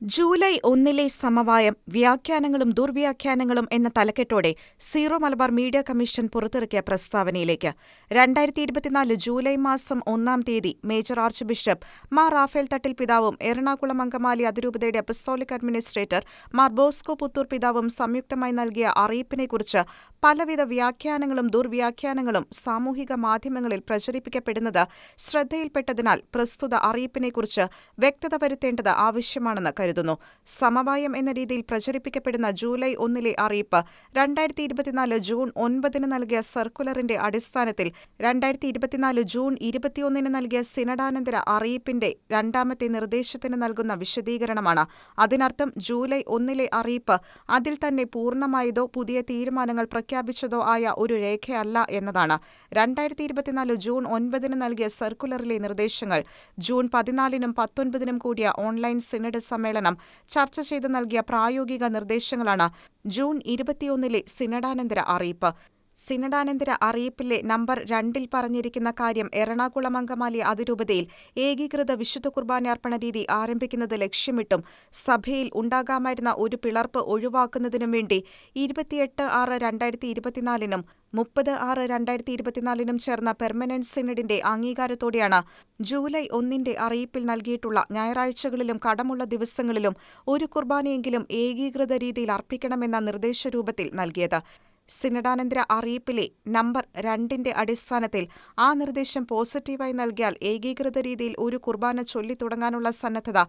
July 1 സമവായം വ്യാഖ്യാനങ്ങളും ദുർവ്യാഖ്യാനങ്ങളും എന്ന തലക്കെട്ടോടെ സീറോ മലബാർ മീഡിയ കമ്മീഷൻ പുറത്തിറക്കിയ പ്രസ്താവനയിലേക്ക് 2024 ജൂലൈ മാസം 1-ാം തീയതി major archbishop Mar Raphael Thattil പിതാവും എറണാകുളം അങ്കമാലി അതിരൂപതയുടെ അപ്പസ്തോലിക് അഡ്മിനിസ്ട്രേറ്റർ മാർ ബോസ്കോ പുത്തൂർ പിതാവും സംയുക്തമായി നൽകിയ അറിയിപ്പിനെക്കുറിച്ച് പലവിധ വ്യാഖ്യാനങ്ങളും ദുർവ്യാഖ്യാനങ്ങളും സാമൂഹിക മാധ്യമങ്ങളിൽ പ്രചരിപ്പിക്കപ്പെടുന്നത് ശ്രദ്ധയിൽപ്പെട്ടതിനാൽ പ്രസ്തുത അറിയിപ്പിനെക്കുറിച്ച് വ്യക്തത വരുത്തേണ്ടത് ആവശ്യമാണെന്ന് കരുതുന്നു. സമവായം എന്ന രീതിയിൽ പ്രചരിപ്പിക്കപ്പെടുന്ന ജൂലൈ 1 അറിയിപ്പ് 2024 ജൂൺ 9 നൽകിയ സർക്കുലറിന്റെ അടിസ്ഥാനത്തിൽ 2024 ജൂൺ 21 നൽകിയ സിനഡാനന്തര അറിയിപ്പിന്റെ രണ്ടാമത്തെ നിർദ്ദേശത്തിന് നൽകുന്ന വിശദീകരണമാണ്. അതിനർത്ഥം ജൂലൈ 1 അറിയിപ്പ് അതിൽ തന്നെ പൂർണ്ണമായതോ പുതിയ തീരുമാനങ്ങൾ പ്രഖ്യാപിച്ചതോ ആയ ഒരു രേഖയല്ല എന്നതാണ്. 2024 ജൂൺ 9 നൽകിയ സർക്കുലറിലെ നിർദ്ദേശങ്ങൾ ജൂൺ 14-നും 19-നും കൂടിയ ഓൺലൈൻ സിനഡ് സമ്മേളനം ചർച്ച ചെയ്ത് നൽകിയ പ്രായോഗിക നിർദ്ദേശങ്ങളാണ് ജൂൺ 21 സിനഡാനന്തര അറിയിപ്പ്. സിനഡാനന്തര അറിയിപ്പിലെ നമ്പർ 2 പറഞ്ഞിരിക്കുന്ന കാര്യം എറണാകുളം അങ്കമാലി അതിരൂപതയിൽ ഏകീകൃത വിശുദ്ധ കുർബാനയർപ്പണ രീതി ആരംഭിക്കുന്നത് ലക്ഷ്യമിട്ടും സഭയിൽ ഉണ്ടാകാമായിരുന്ന ഒരു പിളർപ്പ് ഒഴിവാക്കുന്നതിനും വേണ്ടി 28/6/2024-നും 30/6/2024-നും ചേർന്ന പെർമനന്റ് സിനഡിന്റെ അംഗീകാരത്തോടെയാണ് ജൂലൈ 1 അറിയിപ്പിൽ നൽകിയിട്ടുള്ള ഞായറാഴ്ചകളിലും കടമുള്ള ദിവസങ്ങളിലും ഒരു കുർബാനയെങ്കിലും ഏകീകൃത രീതിയിൽ അർപ്പിക്കണമെന്ന നിർദ്ദേശരൂപത്തിൽ നൽകിയത്. സിനഡാനന്തര അറിയിപ്പിലെ നമ്പർ 2 അടിസ്ഥാനത്തിൽ ആ നിർദ്ദേശം പോസിറ്റീവായി നൽകിയാൽ ഏകീകൃത രീതിയിൽ ഒരു കുർബാന ചൊല്ലിത്തുടങ്ങാനുള്ള സന്നദ്ധത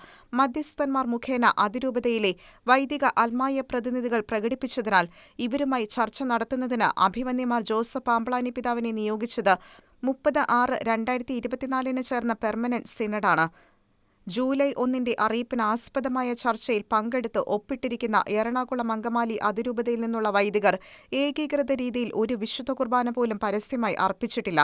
മധ്യസ്ഥന്മാർ മുഖേന അതിരൂപതയിലെ വൈദിക അൽമായ പ്രതിനിധികൾ പ്രകടിപ്പിച്ചതിനാൽ ഇവരുമായി ചർച്ച നടത്തുന്നതിന് അഭിവന്യമാർ ജോസഫ് പാമ്പളാനി പിതാവിനെ നിയോഗിച്ചത് 30/6/2024 ചേർന്ന പെർമനന്റ് സിനഡാണ്. ജൂലൈ 1 അറിയിപ്പിന് ആസ്പദമായ ചർച്ചയിൽ പങ്കെടുത്ത് ഒപ്പിട്ടിരിക്കുന്ന എറണാകുളം അങ്കമാലി അതിരൂപതയിൽ നിന്നുള്ള വൈദികർ ഏകീകൃത രീതിയിൽ ഒരു വിശുദ്ധ കുർബാന പോലും പരസ്യമായി അർപ്പിച്ചിട്ടില്ല.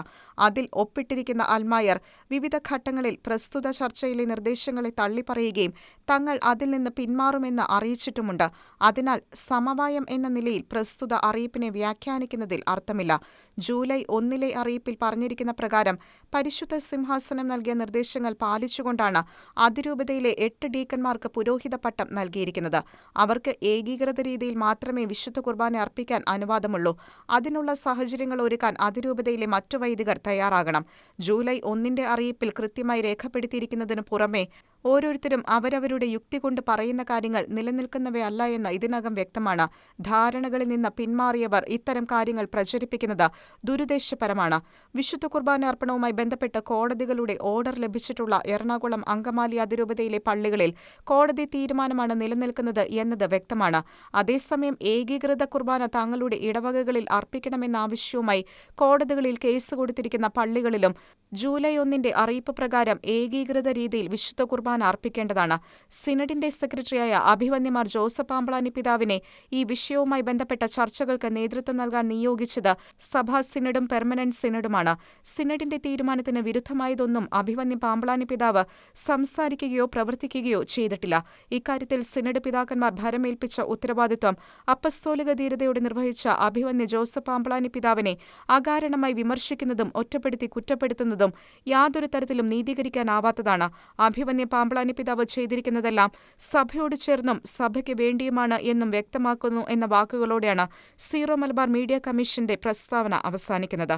അതിൽ ഒപ്പിട്ടിരിക്കുന്ന അൽമായർ വിവിധ ഘട്ടങ്ങളിൽ പ്രസ്തുത ചർച്ചയിലെ നിർദ്ദേശങ്ങളെ തള്ളിപ്പറയുകയും തങ്ങൾ അതിൽ നിന്ന് പിന്മാറുമെന്ന് അറിയിച്ചിട്ടുമുണ്ട്. അതിനാൽ സമവായം എന്ന നിലയിൽ പ്രസ്തുത അറിയിപ്പിനെ വ്യാഖ്യാനിക്കുന്നതിൽ അർത്ഥമില്ല. ജൂലൈ 1 അറിയിപ്പിൽ പറഞ്ഞിരിക്കുന്ന പ്രകാരം പരിശുദ്ധ സിംഹാസനം നൽകിയ നിർദ്ദേശങ്ങൾ പാലിച്ചുകൊണ്ടാണ് അതിരൂപതയിലെ 8 ഡീക്കന്മാർക്ക് പുരോഹിത പട്ടം നൽകിയിരിക്കുന്നത്. അവർക്ക് ഏകീകൃത രീതിയിൽ മാത്രമേ വിശുദ്ധ കുർബാന അർപ്പിക്കാൻ അനുവാദമുള്ളൂ. അതിനുള്ള സാഹചര്യങ്ങൾ ഒരുക്കാൻ അതിരൂപതയിലെ മറ്റു വൈദികർ തയ്യാറാകണം. ജൂലൈ 1 അറിയിപ്പിൽ കൃത്യമായി രേഖപ്പെടുത്തിയിരിക്കുന്നതിനു പുറമെ ഓരോരുത്തരും അവരവരുടെ യുക്തി കൊണ്ട് പറയുന്ന കാര്യങ്ങൾ നിലനിൽക്കുന്നവയല്ല എന്ന് ഇതിനകം വ്യക്തമാണ്. ധാരണകളിൽ നിന്ന് പിന്മാറിയവർ ഇത്തരം കാര്യങ്ങൾ പ്രചരിപ്പിക്കുന്നത് ദുരുദ്ദേശപരമാണ്. വിശുദ്ധ കുർബാന അർപ്പണവുമായി ബന്ധപ്പെട്ട് കോടതികളുടെ ഓർഡർ ലഭിച്ചിട്ടുള്ള എറണാകുളം അങ്കമാലി അതിരൂപതയിലെ പള്ളികളിൽ കോടതി തീരുമാനമാണ് നിലനിൽക്കുന്നത് എന്നത് വ്യക്തമാണ്. അതേസമയം ഏകീകൃത കുർബാന തങ്ങളുടെ ഇടവകകളിൽ അർപ്പിക്കണമെന്ന ആവശ്യവുമായി കോടതികളിൽ കേസ് കൊടുത്തിരിക്കുന്ന പള്ളികളിലും ജൂലൈ 1 അറിയിപ്പ് പ്രകാരം ഏകീകൃത രീതിയിൽ വിശുദ്ധ കുർബാന അർപ്പിക്കേണ്ടതാണ്. സിനഡിന്റെ സെക്രട്ടറിയായ അഭിവന്യമാർ ജോസഫ് പാമ്പളാനി പിതാവിനെ ഈ വിഷയവുമായി ബന്ധപ്പെട്ട ചർച്ചകൾക്ക് നേതൃത്വം നൽകാൻ നിയോഗിച്ചത് സഭാ സിനഡും പെർമനന്റ് സിനഡുമാണ്. സിനഡിന്റെ തീരുമാനത്തിന് വിരുദ്ധമായതൊന്നും അഭിവന്യ പാമ്പളാനി പിതാവ് സംസാരിക്കുകയോ പ്രവർത്തിക്കുകയോ ചെയ്തിട്ടില്ല. ഇക്കാര്യത്തിൽ സിനഡ് പിതാക്കന്മാർ ഭരമേൽപ്പിച്ച ഉത്തരവാദിത്വം അപ്പസ്തോലിക ധീരതയോടെ നിർവഹിച്ച അഭിവന്യ ജോസഫ് പാമ്പളാനി പിതാവിനെ അകാരണമായി വിമർശിക്കുന്നതും ഒറ്റപ്പെടുത്തി കുറ്റപ്പെടുത്തുന്നതും യാതൊരു തരത്തിലും നീതീകരിക്കാനാവാത്തതാണ്. അഭിവന്യ പാമ്പളാനി പിതാവ് ചെയ്തിരിക്കുന്നതെല്ലാം സഭയോട് ചേർന്നും സഭയ്ക്ക് വേണ്ടിയുമാണ് എന്നും വ്യക്തമാക്കുന്നു എന്ന വാക്കുകളോടെയാണ് സീറോ മലബാർ മീഡിയ കമ്മീഷന്റെ പ്രസ്താവന അവസാനിക്കുന്നത്.